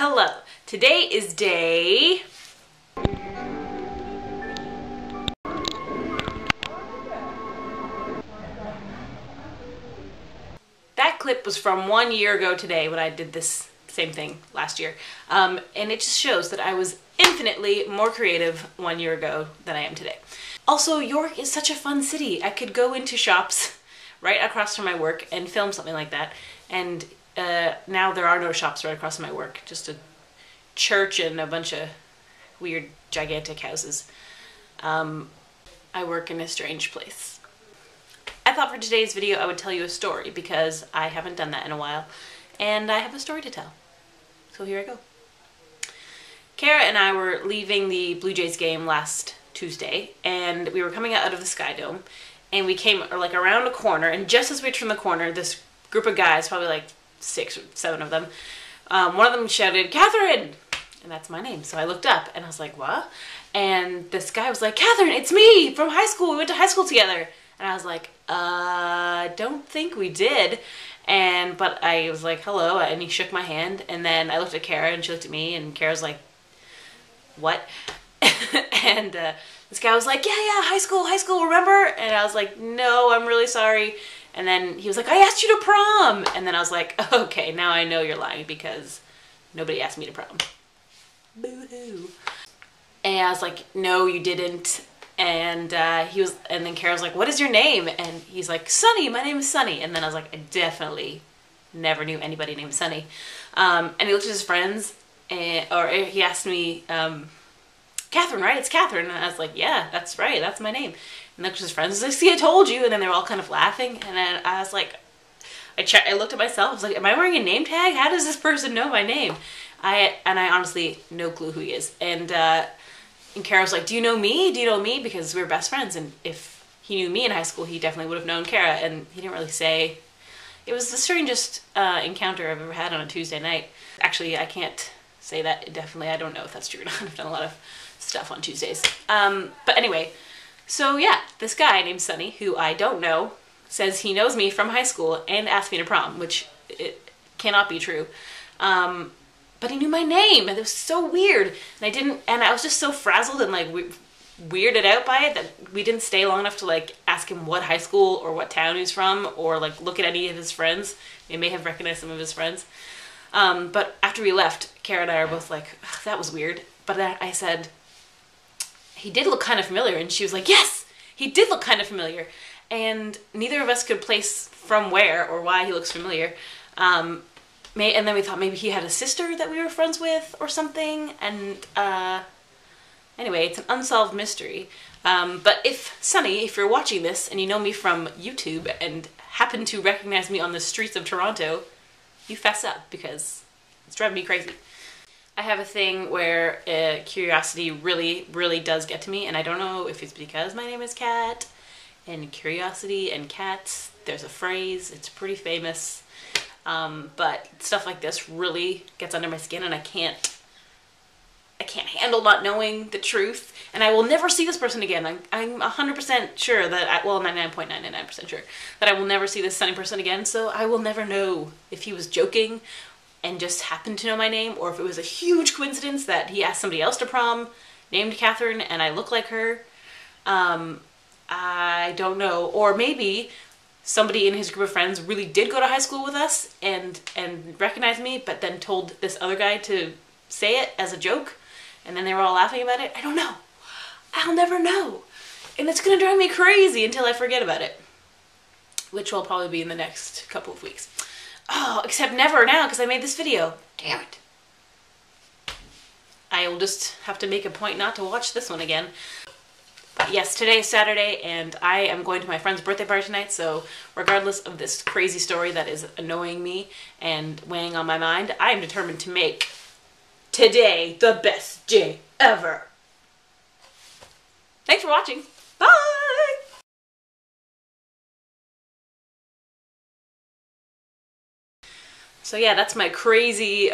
Hello, today is day... That clip was from 1 year ago today when I did this same thing last year. And it just shows that I was infinitely more creative 1 year ago than I am today. Also, York is such a fun city. I could go into shops right across from my work and film something like that. And now there are no shops right across from my work, just a church and a bunch of weird, gigantic houses. I work in a strange place. I thought for today's video I would tell you a story because I haven't done that in a while and I have a story to tell. So here I go. Kara and I were leaving the Blue Jays game last Tuesday and we were coming out of the Sky Dome and we came like around a corner, and just as we turned the corner, this group of guys, probably like 6 or 7 of them, one of them shouted, "Catherine!" And that's my name. So I looked up and I was like, "What?" And this guy was like, "Catherine, it's me from high school. We went to high school together." And I was like, don't think we did. But I was like, "Hello," and he shook my hand, and then I looked at Kara and she looked at me and Kara's like, "What?" And this guy was like, yeah, high school, remember?" And I was like, "No, I'm really sorry." And then he was like, "I asked you to prom." And then I was like, "Okay, now I know you're lying because nobody asked me to prom." Boo-hoo. And I was like, "No, you didn't." And and then Kara was like, "What is your name?" And he's like, "Sonny, my name is Sonny." And then I was like, I definitely never knew anybody named Sonny. And he looked at his friends, or he asked me, "Catherine, right? It's Catherine." And I was like, "Yeah, that's right, that's my name." And looked at his friends, like, "See, I told you." And then they were all kind of laughing. And then I was like, I looked at myself, I was like, "Am I wearing a name tag? How does this person know my name?" I honestly, no clue who he is. And Kara was like, "Do you know me? Do you know me?" Because we were best friends, and if he knew me in high school, he definitely would have known Kara, and he didn't really say. It was the strangest encounter I've ever had on a Tuesday night. Actually, I can't say that definitely. I don't know if that's true or not. I've done a lot of stuff on Tuesdays. But anyway, so yeah, this guy named Sonny, who I don't know, says he knows me from high school and asked me to prom, which it cannot be true. But he knew my name, and it was so weird. And I was just so frazzled and like weirded out by it that we didn't stay long enough to like ask him what high school or what town he's from, or like look at any of his friends. We may have recognized some of his friends. But after we left, Kara and I were both like, "That was weird." But I said, "He did look kind of familiar," and she was like, "Yes, he did look kind of familiar." And neither of us could place from where or why he looks familiar. And then we thought maybe he had a sister that we were friends with or something. And anyway, it's an unsolved mystery. But if, Sonny, if you're watching this and you know me from YouTube and happen to recognize me on the streets of Toronto, you fess up because it's driving me crazy. I have a thing where curiosity really, really does get to me. And I don't know if it's because my name is Kat, and curiosity and cats, there's a phrase, it's pretty famous. But stuff like this really gets under my skin, and I can't handle not knowing the truth. And I will never see this person again. I'm 100% sure that, well, 99.99% sure that I will never see this Sonny person again. So I will never know if he was joking and just happened to know my name, or if it was a huge coincidence that he asked somebody else to prom named Catherine and I look like her. I don't know. Or maybe somebody in his group of friends really did go to high school with us and recognized me, but then told this other guy to say it as a joke, and then they were all laughing about it. I don't know. I'll never know. And it's gonna drive me crazy until I forget about it, which will probably be in the next couple of weeks. Oh, except never now, because I made this video. Damn it. I will just have to make a point not to watch this one again. But yes, today is Saturday, and I am going to my friend's birthday party tonight, so regardless of this crazy story that is annoying me and weighing on my mind, I am determined to make today the best day ever. Thanks for watching. Bye! So yeah, that's my crazy